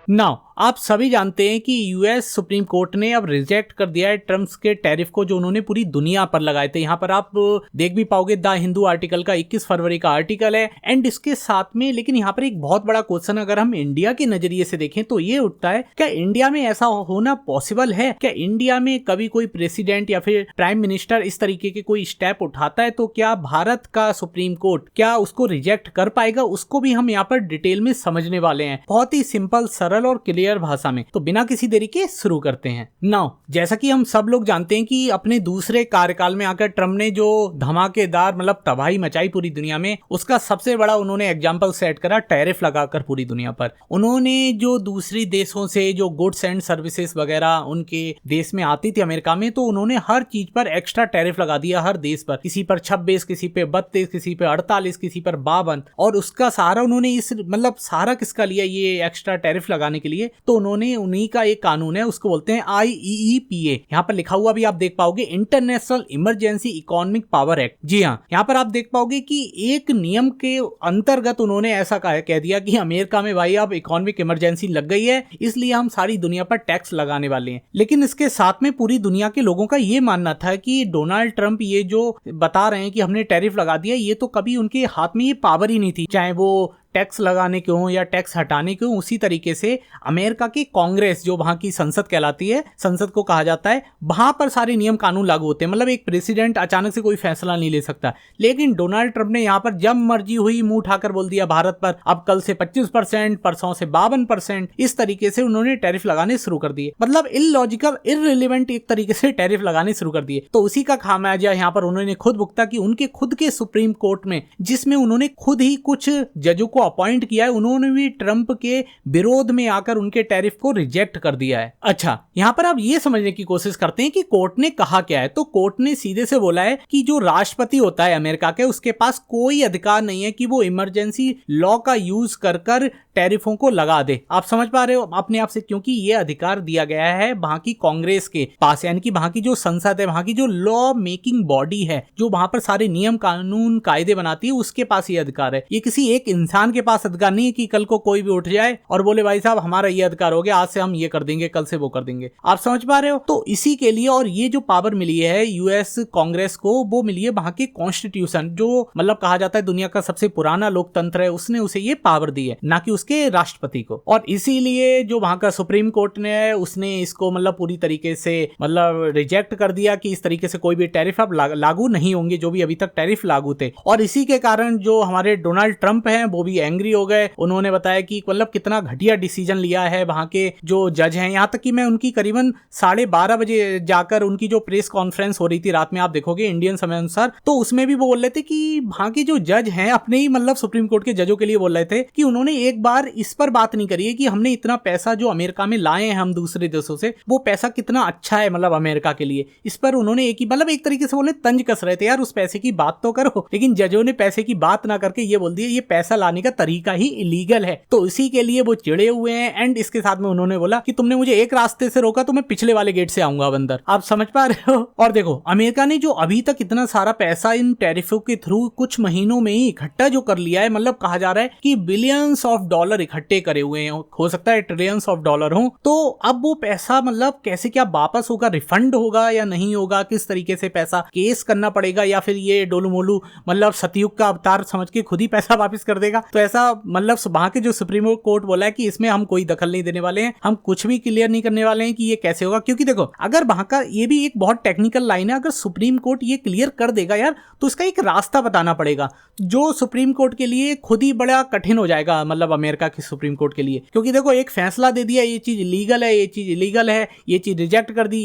Now आप सभी जानते हैं कि यूएस सुप्रीम कोर्ट ने अब रिजेक्ट कर दिया है ट्रम्प के टैरिफ को जो उन्होंने पूरी दुनिया पर लगाए थे। यहाँ पर आप देख भी पाओगे द हिंदू आर्टिकल का 21 फरवरी का आर्टिकल है। एंड इसके साथ में लेकिन यहाँ पर एक बहुत बड़ा क्वेश्चन अगर हम इंडिया के नजरिए से देखें तो ये उठता है, क्या इंडिया में ऐसा होना पॉसिबल है? क्या इंडिया में कभी कोई प्रेसिडेंट या फिर प्राइम मिनिस्टर इस तरीके के कोई स्टेप उठाता है तो क्या भारत का सुप्रीम कोर्ट क्या उसको रिजेक्ट कर पाएगा? उसको भी हम यहाँ पर डिटेल में समझने वाले हैं, बहुत ही सिंपल, सरल और क्लियर भाषा में। तो बिना किसी देरी के शुरू करते हैं। नाउ जैसा कि हम सब लोग जानते हैं कि अपने दूसरे कार्यकाल में आकर ट्रम्प ने जो धमाकेदार मतलब तबाही मचाई पूरी दुनिया में, उसका सबसे बड़ा उन्होंने एग्जांपल सेट करा टैरिफ लगाकर पूरी दुनिया पर। उन्होंने जो दूसरी देशों से जो गुड्स एंड सर्विसेज वगैरह उनके देश में आती थी अमेरिका में, तो उन्होंने हर चीज पर एक्स्ट्रा टैरिफ लगा दिया, हर देश पर, किसी पर 26, किसी पे 32, किसी पे 48, किसी पर 52। और उसका सहारा उन्होंने इस मतलब सहारा किसका लिया ये एक्स्ट्रा टैरिफ लगाने के लिए? तो उन्होंने उन्हीं का एक कानून है, उसको बोलते हैं IEEPA। यहाँ पर लिखा हुआ भी आप देख पाओगे, international emergency economic power act. जी हाँ, यहाँ पर आप देख पाओगे कि एक नियम के अंतर्गत उन्होंने ऐसा कह दिया कि अमेरिका में भाई अब इकोनॉमिक इमरजेंसी लग गई है, इसलिए हम सारी दुनिया पर टैक्स लगाने वाले हैं। लेकिन इसके साथ में पूरी दुनिया के लोगों का ये मानना था कि डोनाल्ड ट्रंप ये जो बता रहे हैं कि हमने टैरिफ लगा दिया, ये तो कभी उनके हाथ में ये पावर ही नहीं थी, चाहे वो टैक्स लगाने के हो या टैक्स हटाने के हो। उसी तरीके से अमेरिका की कांग्रेस जो वहां की संसद कहलाती है, संसद को कहा जाता है, वहां पर सारे नियम कानून लागू होते हैं। मतलब एक प्रेसिडेंट अचानक से कोई फैसला नहीं ले सकता। लेकिन डोनाल्ड ट्रंप ने यहाँ पर जब मर्जी हुई मुंह उठाकर बोल दिया भारत पर अब कल से 25%, परसों से 52%, इस तरीके से उन्होंने टैरिफ लगाने शुरू कर दिए। मतलब इलॉजिकल, इररिलेवेंट एक तरीके से टैरिफ लगाने शुरू कर दिए। तो उसी का खामियाजा यहाँ पर उन्होंने खुद भुगता कि उनके खुद के सुप्रीम कोर्ट में, जिसमें उन्होंने खुद ही कुछ जजों को अपॉइंट किया है, उन्होंने भी ट्रंप के विरोध में आकर उनके टैरिफ को रिजेक्ट कर दिया है। अच्छा, यहां पर आप ये समझने की कोशिश करते हैं कि कोर्ट ने कहा क्या है। तो कोर्ट ने सीधे से बोला है कि जो राष्ट्रपति होता है अमेरिका के, उसके पास कोई अधिकार नहीं है कि वो इमरजेंसी लॉ का यूज कर टैरिफों को लगा दे। आप समझ पा रहे हो अपने आप से, क्योंकि ये अधिकार दिया गया है वहां की कांग्रेस के पास, यानी कि वहां की जो संसद है, वहां की जो लॉ मेकिंग बॉडी है, जो वहां पर सारे नियम कानून कायदे बनाती है, उसके पास ये अधिकार है। ये किसी एक इंसान के पास अधिकार नहीं है कि कल को कोई भी उठ जाए और बोले भाई साहब हमारा ये अधिकार हो गया, आज से हम ये कर देंगे, कल से वो कर देंगे। आप समझ पा रहे हो? तो इसी के लिए, और ये जो पावर मिली है यूएस कांग्रेस को, वो मिली है वहां के कॉन्स्टिट्यूशन, जो मतलब कहा जाता है दुनिया का सबसे पुराना लोकतंत्र है, उसने उसे ये पावर दी है, ना कि उसके राष्ट्रपति को। और इसीलिए जो वहां का सुप्रीम कोर्ट ने उसने इसको मतलब पूरी तरीके से मतलब रिजेक्ट कर दिया कि इस तरीके से कोई भी टैरिफ अब लागू नहीं होंगे, जो भी अभी तक टैरिफ लागू थे। और इसी के कारण जो हमारे डोनाल्ड ट्रंप हैं वो भी एंग्री हो गए। उन्होंने बताया कि मतलब कितना घटिया डिसीजन लिया है वहां के जो जज हैं। यहां तक कि मैं उनकी करीबन 12:30 बजे जाकर उनकी जो प्रेस कॉन्फ्रेंस हो रही थी रात में, आप देखोगे इंडियन समय अनुसार, तो उसमें भी वो बोल रहे थे कि वहां के जो जज हैं अपने ही मतलब सुप्रीम कोर्ट के जजों के लिए बोल रहे थे कि उन्होंने एक बार इस पर बात नहीं करी है कि हमने इतना पैसा जो अमेरिका में लाए हैं हम दूसरे देशों से, वो पैसा कितना अच्छा है मतलब अमेरिका के लिए। इस पर उन्होंने एक ही मतलब एक तरीके से बोले तंज कस रहे थे, यार उस पैसे की बात तो करो। लेकिन जजों ने पैसे की बात ना करके ये बोल दिया ये पैसा लाने का तरीका ही इलीगल है। तो इसी के लिए वो चिड़े हुए हैं। एंड इसके साथ में उन्होंने बोला कि तुमने मुझे एक रास्ते से रोका तो मैं पिछले वाले गेट से आऊंगा अंदर। आप समझ पा रहे हो? और देखो अमेरिका ने जो अभी तक इतना सारा पैसा इन टैरिफों के थ्रू कुछ महीनों में ही इकट्ठा जो कर लिया है, मतलब कहा जा रहा है कि बिलियंस ऑफ डॉलर इकट्ठे करे हुए हैं, हो सकता है ट्रिलियंस ऑफ डॉलर हो। तो अब वो पैसा मतलब कैसे क्या वापस होगा, रिफंड होगा या नहीं होगा, किस तरीके से पैसा केस करना पड़ेगा, या फिर ये डोलू मोलू मतलब सतयुग का अवतार समझ के खुद ही पैसा वापस कर देगा। तो ऐसा मतलब वहां के जो सुप्रीम कोर्ट बोला है कि इसमें हम कोई दखल नहीं देने वाले हैं, हम कुछ भी क्लियर नहीं करने वाले हैं कि ये कैसे होगा। क्योंकि देखो अगर वहां का ये भी एक बहुत टेक्निकल लाइन है, अगर सुप्रीम कोर्ट ये क्लियर कर देगा यार तो इसका एक रास्ता बताना पड़ेगा, जो सुप्रीम कोर्ट के लिए खुद ही बड़ा कठिन हो जाएगा, मतलब अमेरिका की सुप्रीम कोर्ट के लिए। क्योंकि देखो एक फैसला दे दिया ये चीज लीगल है, ये चीज इलीगल है, ये चीज रिजेक्ट कर दी,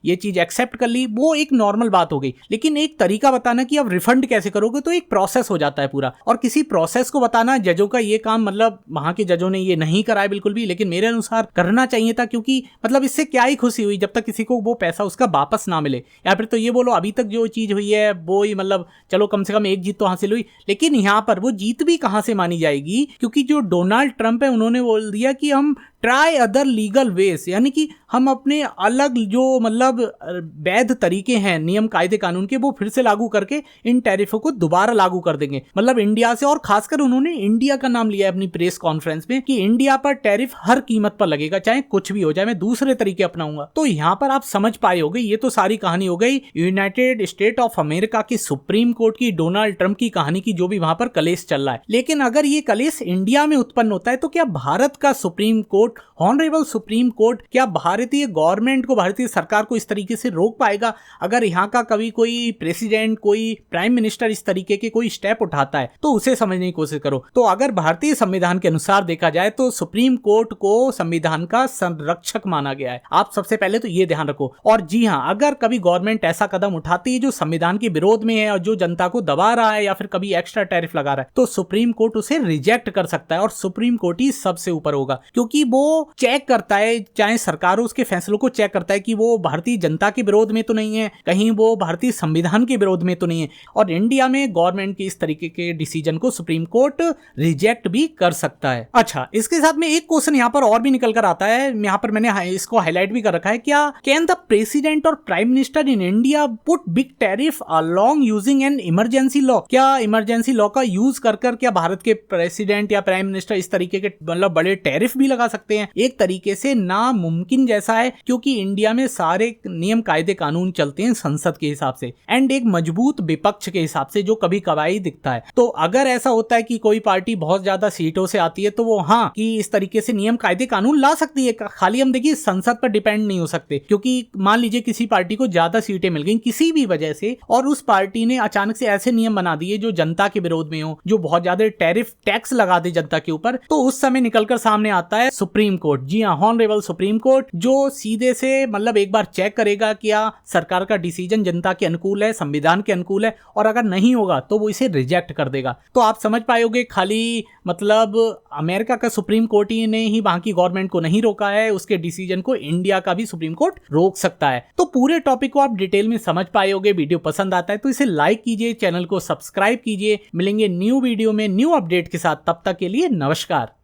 ये चीज एक्सेप्ट कर ली, वो एक नॉर्मल बात हो गई। लेकिन एक तरीका बताना कि अब रिफंड कैसे करोगे, तो एक प्रोसेस हो जाता है पूरा। और किसी प्रोसेस को बताना जजों का ये काम, मतलब वहां के जजों ने ये नहीं कराया बिल्कुल भी, लेकिन मेरे अनुसार करना चाहिए था। क्योंकि मतलब इससे क्या ही खुशी हुई जब तक किसी को वो पैसा उसका वापस ना मिले। या फिर तो ये बोलो अभी तक जो चीज हुई है वो ही मतलब चलो कम से कम एक जीत तो हासिल हुई। लेकिन यहाँ पर वो जीत भी कहां से मानी जाएगी, क्योंकि जो डोनाल्ड ट्रंप है उन्होंने बोल दिया कि हम ट्राई अदर लीगल वेज, यानी कि हम अपने अलग जो मतलब वैध तरीके हैं नियम कायदे कानून के, वो फिर से लागू करके इन टैरिफों को दोबारा लागू कर देंगे। मतलब इंडिया से, और खासकर उन्होंने इंडिया का नाम लिया है अपनी प्रेस कॉन्फ्रेंस में कि इंडिया पर टैरिफ हर कीमत पर लगेगा, चाहे कुछ भी हो जाए, मैं दूसरे तरीके अपनाऊंगा। तो यहाँ पर आप समझ पाए होगे, ये तो सारी कहानी हो गई यूनाइटेड स्टेट ऑफ अमेरिका की सुप्रीम कोर्ट की, डोनाल्ड ट्रंप की कहानी की, जो भी वहां पर कलेश चल रहा है। लेकिन अगर ये कलेश इंडिया में उत्पन्न होता है तो क्या भारत का supreme court, honourable supreme court, क्या भारतीय गवर्नमेंट को, भारतीय सरकार को इस तरीके से रोक पाएगा? अगर यहाँ का कभी कोई प्रेसिडेंट, कोई प्राइम मिनिस्टर इस तरीके के कोई स्टेप उठाता है तो उसे समझने की कोशिश करो। तो अगर भारतीय संविधान के अनुसार देखा जाए तो सुप्रीम कोर्ट को संविधान का संरक्षक माना गया है। आप सबसे पहले तो ये ध्यान रखो। और जी हाँ, अगर कभी गवर्नमेंट ऐसा कदम उठाती है जो संविधान के विरोध में है और जो जनता को दबा रहा है या फिर कभी एक्स्ट्रा टैरिफ लगा रहा है, तो सुप्रीम कोर्ट उसे रिजेक्ट कर सकता है। और सुप्रीम कोर्ट ही सबसे ऊपर होगा, क्योंकि वो चेक करता है, चाहे सरकार उसके फैसलों को चेक करता है कि वो भारतीय जनता के विरोध में तो नहीं है, कहीं वो भारतीय संविधान के विरोध में तो नहीं है। और इंडिया में गवर्नमेंट के इस तरीके के डिसीजन को सुप्रीम कोर्ट रिजेक्ट भी कर सकता है। अच्छा, इसके साथ में एक क्वेश्चन यहाँ पर और भी निकल कर आता है, यहाँ पर मैंने इसको हाईलाइट भी कर रखा है। क्या कैन द प्रेसिडेंट और prime minister in India put big tariff along using an emergency law? क्या इमरजेंसी लॉ का यूज कर क्या भारत के प्रेसिडेंट या प्राइम मिनिस्टर इस तरीके के मतलब बड़े टैरिफ भी लगा सकते हैं? एक तरीके से नामुमकिन जैसा है, क्योंकि इंडिया में सारे नियम कायदे कानून चलते हैं संसद के हिसाब से एंड एक मजबूत विपक्ष के हिसाब से, जो कभी कभाई दिखता है। तो अगर ऐसा होता है कि कोई पार्टी बहुत ज्यादा सीटों से आती है तो वो हाँ कि इस तरीके से नियम कायदे कानून ला सकती है। खाली हम देखिए संसद पर डिपेंड नहीं हो सकते, क्योंकि मान लीजिए किसी पार्टी को ज्यादा सीटें मिल गई किसी भी वजह से और उस पार्टी ने अचानक से ऐसे नियम बना दिए जो जनता के विरोध में हो, जो बहुत ज्यादा टैरिफ टैक्स लगा दे जनता के ऊपर, तो उस समय निकलकर सामने आता है सुप्रीम कोर्ट। जी हाँ, ऑनरेबल सुप्रीम कोर्ट, जो सीधे से मतलब एक बार चेक करेगा क्या सरकार का डिसीजन जनता के अनुकूल है, संविधान के अनुकूल है, और अगर नहीं होगा तो वो इसे रिजेक्ट कर देगा। तो आप समझ पाओगे, खाली मतलब अमेरिका का सुप्रीम कोर्ट ही ने ही वहां की गवर्नमेंट को नहीं रोका है, उसके डिसीजन को इंडिया का भी सुप्रीम कोर्ट रोक सकता है। तो पूरे टॉपिक को आप डिटेल में समझ पाओगे। वीडियो पसंद आता है तो इसे लाइक कीजिए, चैनल को सब्सक्राइब कीजिए। मिलेंगे न्यू वीडियो में न्यू अपडेट के साथ, तब तक के लिए नमस्कार।